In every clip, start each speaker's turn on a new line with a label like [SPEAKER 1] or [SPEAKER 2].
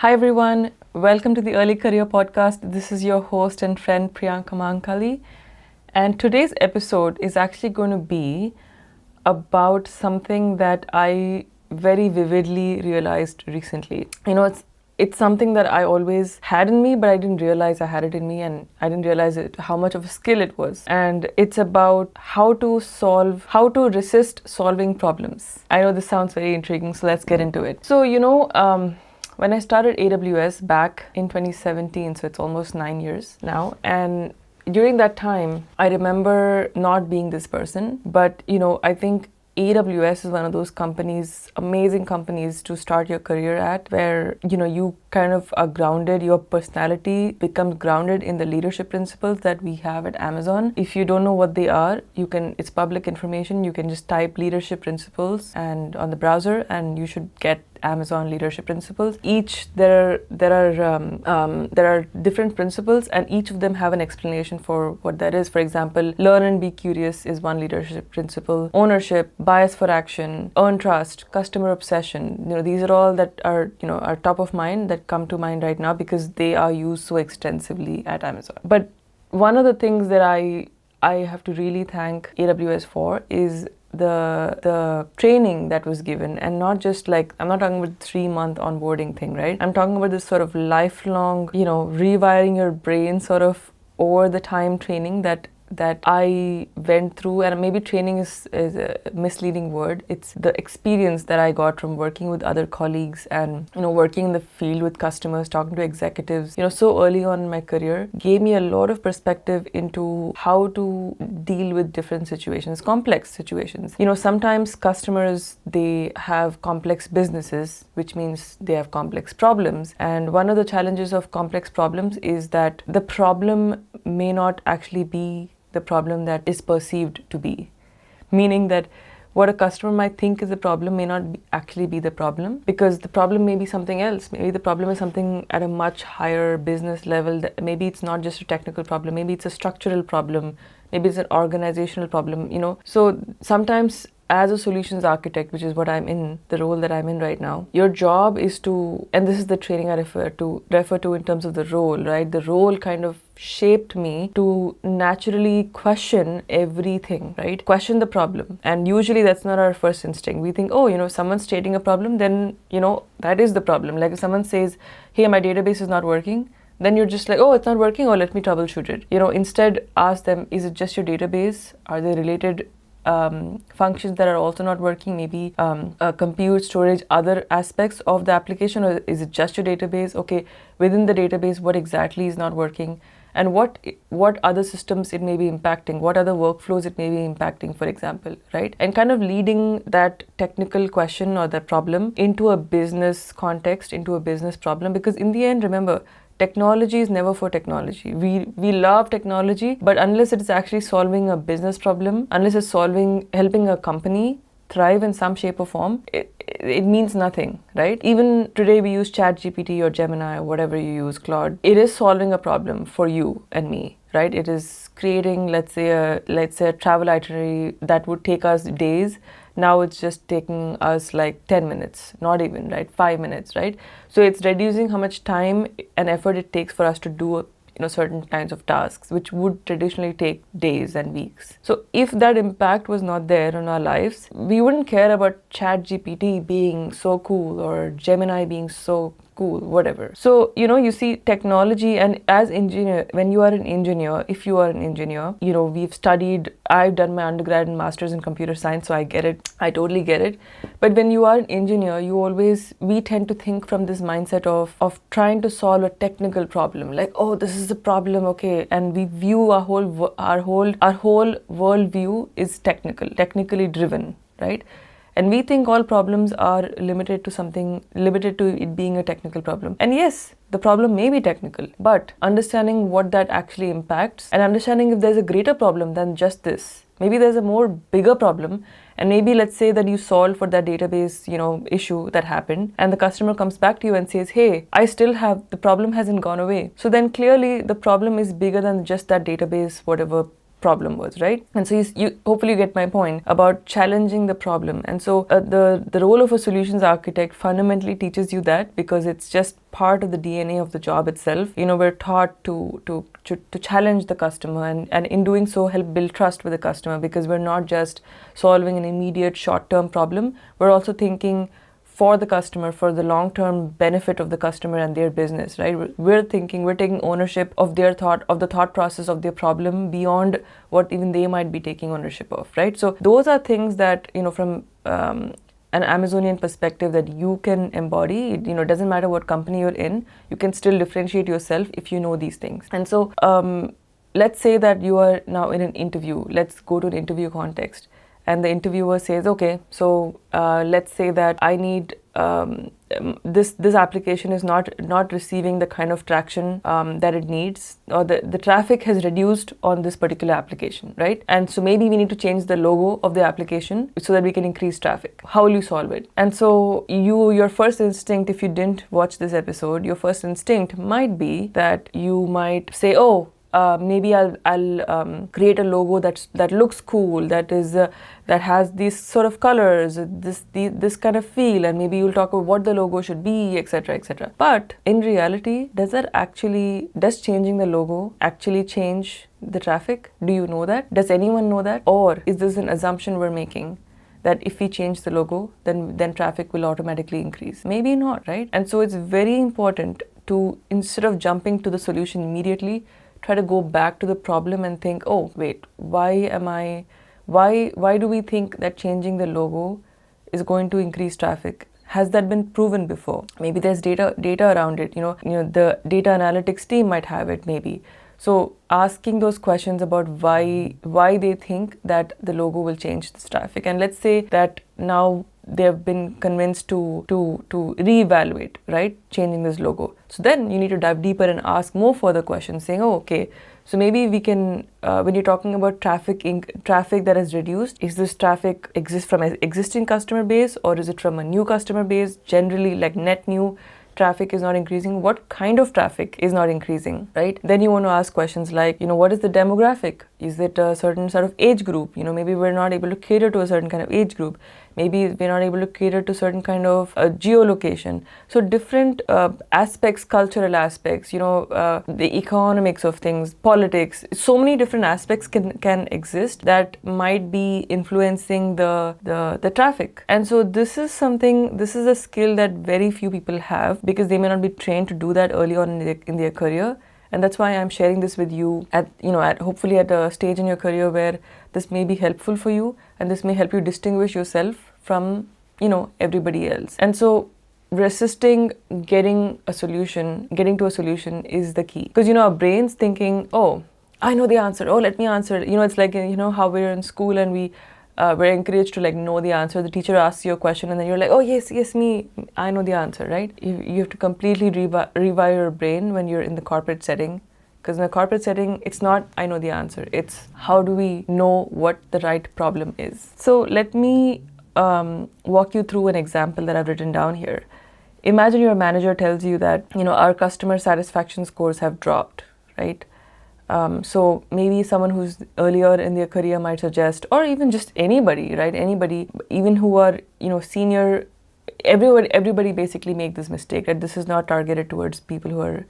[SPEAKER 1] Hi everyone, welcome to the Early Career Podcast. This is your host and friend Priyanka, and today's episode is actually going to be about something that I very vividly realized recently. It's something that I always had in me, but I didn't realize I had it in me, and I didn't realize how much of a skill it was. And it's about how to resist solving problems. I know this sounds very intriguing, so let's get into it. When I started AWS back in 2017, so it's almost 9 years now, and during that time, I remember not being this person, but I think AWS is one of those companies, amazing companies to start your career at, where you kind of are grounded, your personality becomes grounded in the leadership principles that we have at Amazon. If you don't know what they are, it's public information. You can just type leadership principles and on the browser, and you should get Amazon leadership principles. There are different principles, and each of them have an explanation for what that is. For example, learn and be curious is one leadership principle. Ownership, bias for action, earn trust, customer obsession. These are all that are top of mind, that come to mind right now because they are used so extensively at Amazon. But one of the things that I have to really thank AWS for is the training that was given, and not just like, I'm not talking about 3-month onboarding thing, right? I'm talking about this sort of lifelong, rewiring your brain sort of over the time training that I went through. And maybe training is a misleading word. It's the experience that I got from working with other colleagues and working in the field with customers, talking to executives so early on in my career, gave me a lot of perspective into how to deal with different situations, complex situations. Sometimes customers, they have complex businesses, which means they have complex problems, and one of the challenges of complex problems is that the problem may not actually be the problem that is perceived to be. Meaning that what a customer might think is a problem may not actually be the problem, because the problem may be something else. Maybe the problem is something at a much higher business level. Maybe it's not just a technical problem, maybe it's a structural problem, maybe it's an organizational problem, So sometimes as a solutions architect, which is what I'm in, the role that I'm in right now, your job is to, and this is the training I refer to in terms of the role, right? The role kind of shaped me to naturally question everything, right? Question the problem. And usually that's not our first instinct. We think, if someone's stating a problem, then, that is the problem. Like if someone says, hey, my database is not working, then you're just like, it's not working, or let me troubleshoot it. Instead ask them, is it just your database? Are there related functions that are also not working, maybe compute, storage, other aspects of the application, or is it just your database? Okay, within the database, what exactly is not working, and what other systems it may be impacting, what other workflows it may be impacting, for example, right? And kind of leading that technical question or that problem into a business context, into a business problem, because in the end, remember, technology is never for technology. We love technology, but unless it is actually solving a business problem, unless it's helping a company thrive in some shape or form, it means nothing, right? Even today we use ChatGPT or Gemini or whatever you use, Claude. It is solving a problem for you and me, right? It is creating, let's say a travel itinerary that would take us days. Now it's just taking us like 10 minutes, not even, right? 5 minutes, right? So it's reducing how much time and effort it takes for us to do certain kinds of tasks, which would traditionally take days and weeks. So if that impact was not there in our lives, we wouldn't care about ChatGPT being so cool or Gemini being so cool, whatever. So, you see technology, and as engineer, when you are an engineer, if you are an engineer, I've done my undergrad and master's in computer science, so I get it. I totally get it. But when you are an engineer, we tend to think from this mindset of trying to solve a technical problem. Like, this is the problem, okay. And we view our whole worldview is technically driven, right? And we think all problems are limited to it being a technical problem. And yes, the problem may be technical, but understanding what that actually impacts, and understanding if there's a greater problem than just this. Maybe there's a more bigger problem, and maybe let's say that you solve for that database, issue that happened, and the customer comes back to you and says, hey, the problem hasn't gone away. So then clearly the problem is bigger than just that database, whatever problem was, right? And so you hopefully you get my point about challenging the problem. And so the role of a solutions architect fundamentally teaches you that, because it's just part of the DNA of the job itself. We're taught to challenge the customer, and in doing so help build trust with the customer, because we're not just solving an immediate short-term problem, we're also thinking for the customer, for the long-term benefit of the customer and their business, right? We're taking ownership of the thought process of their problem beyond what even they might be taking ownership of, right? So those are things that, from an Amazonian perspective, that you can embody. It doesn't matter what company you're in, you can still differentiate yourself if you know these things. And so let's say that you are now in an interview. Let's go to an interview context. And the interviewer says, okay, so let's say that I need this application is not receiving the kind of traction that it needs, or the traffic has reduced on this particular application, right? And so maybe we need to change the logo of the application so that we can increase traffic. How will you solve it? And so your first instinct, if you didn't watch this episode, your first instinct might be that you might say, oh, maybe I'll create a logo that looks cool, that has these sort of colors, this kind of feel, and maybe you'll talk about what the logo should be, etc., etc. But in reality, does changing the logo actually change the traffic? Do you know that? Does anyone know that? Or is this an assumption we're making, that if we change the logo, then traffic will automatically increase? Maybe not, right? And so it's very important to, instead of jumping to the solution immediately, try to go back to the problem and think, oh, wait, why do we think that changing the logo is going to increase traffic? Has that been proven before? Maybe there's data around it. The data analytics team might have it, maybe. So asking those questions about why they think that the logo will change this traffic. And let's say that now they've been convinced to reevaluate, right, changing this logo. So then you need to dive deeper and ask more further questions, saying, oh, okay, so maybe we can, when you're talking about traffic that is reduced, is this traffic exist from an existing customer base, or is it from a new customer base? Generally, like net new traffic is not increasing. What kind of traffic is not increasing, right? Then you want to ask questions like, what is the demographic? Is it a certain sort of age group? Maybe we're not able to cater to a certain kind of age group. Maybe we're not able to cater to certain kind of geolocation. So different aspects, cultural aspects, the economics of things, politics, so many different aspects can exist that might be influencing the traffic. And so this is a skill that very few people have, because they may not be trained to do that early on in their career. And that's why I'm sharing this with you at hopefully at a stage in your career where this may be helpful for you, and this may help you distinguish yourself from, everybody else. And so resisting getting to a solution is the key. Because, our brain's thinking, oh, I know the answer. Oh, let me answer. It's like, how we're in school and we're encouraged to know the answer. The teacher asks you a question and then you're like, oh, yes, me, I know the answer, right? You have to completely rewire your brain when you're in the corporate setting. Because in a corporate setting, it's not, I know the answer. It's how do we know what the right problem is? So let me walk you through an example that I've written down here. Imagine your manager tells you that, our customer satisfaction scores have dropped, right? So maybe someone who's earlier in their career might suggest, or even just anybody, right? Anybody, even who are, senior, everybody basically make this mistake, right? This is not targeted towards people who are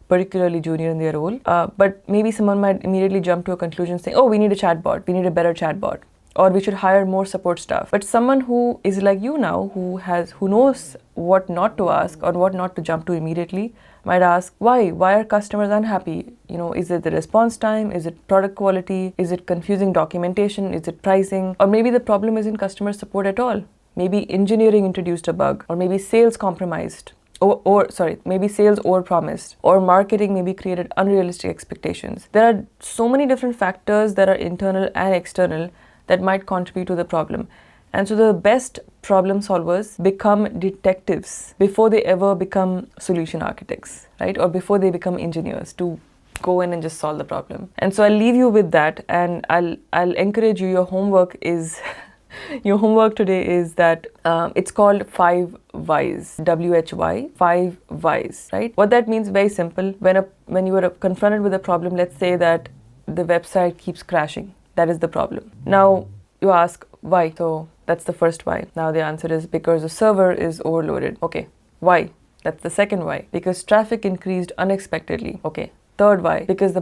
[SPEAKER 1] particularly junior in their role. But maybe someone might immediately jump to a conclusion saying, oh, we need a chatbot, we need a better chatbot, or we should hire more support staff. But someone who is like you now, who knows what not to ask or what not to jump to immediately, might ask, why are customers unhappy? Is it the response time? Is it product quality? Is it confusing documentation? Is it pricing? Or maybe the problem isn't customer support at all. Maybe engineering introduced a bug, or maybe sales compromised. Maybe sales overpromised, or marketing maybe created unrealistic expectations. There are so many different factors that are internal and external that might contribute to the problem. And so the best problem solvers become detectives before they ever become solution architects, right? Or before they become engineers to go in and just solve the problem. And so I'll leave you with that, and I'll encourage you. Your homework today is that it's called 5 whys, WHY, 5 whys, right? What that means, very simple. When you are confronted with a problem, let's say that the website keeps crashing. That is the problem. Now you ask why. So that's the first why. Now the answer is because the server is overloaded. Okay, why? That's the second why. Because traffic increased unexpectedly. Okay. Third why, because a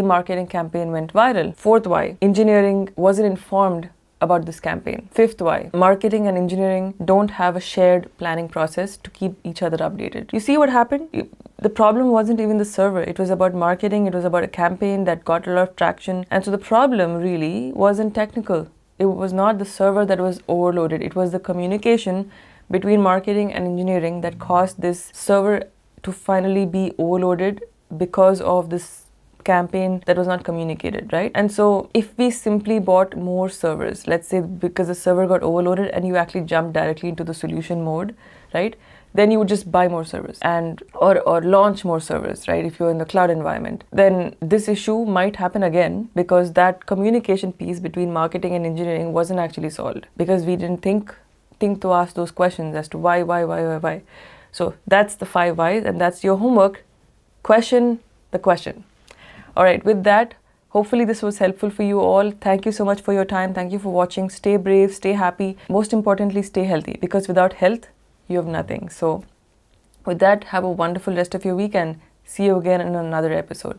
[SPEAKER 1] marketing campaign went viral. Fourth why, engineering wasn't informed about this campaign. Fifth why, marketing and engineering don't have a shared planning process to keep each other updated. You see what happened? The problem wasn't even the server. It was about marketing. It was about a campaign that got a lot of traction. And so the problem really wasn't technical. It was not the server that was overloaded. It was the communication between marketing and engineering that caused this server to finally be overloaded because of this campaign that was not communicated, right? And so if we simply bought more servers, let's say because the server got overloaded and you actually jumped directly into the solution mode, right? Then you would just buy more servers and or launch more servers, right? If you're in the cloud environment, then this issue might happen again because that communication piece between marketing and engineering wasn't actually solved because we didn't think to ask those questions as to why. So that's the 5 whys, and that's your homework. Question the question. All right, with that, hopefully this was helpful for you all. Thank you so much for your time. Thank you for watching. Stay brave, stay happy. Most importantly, stay healthy, because without health, you have nothing. So with that, have a wonderful rest of your week and see you again in another episode.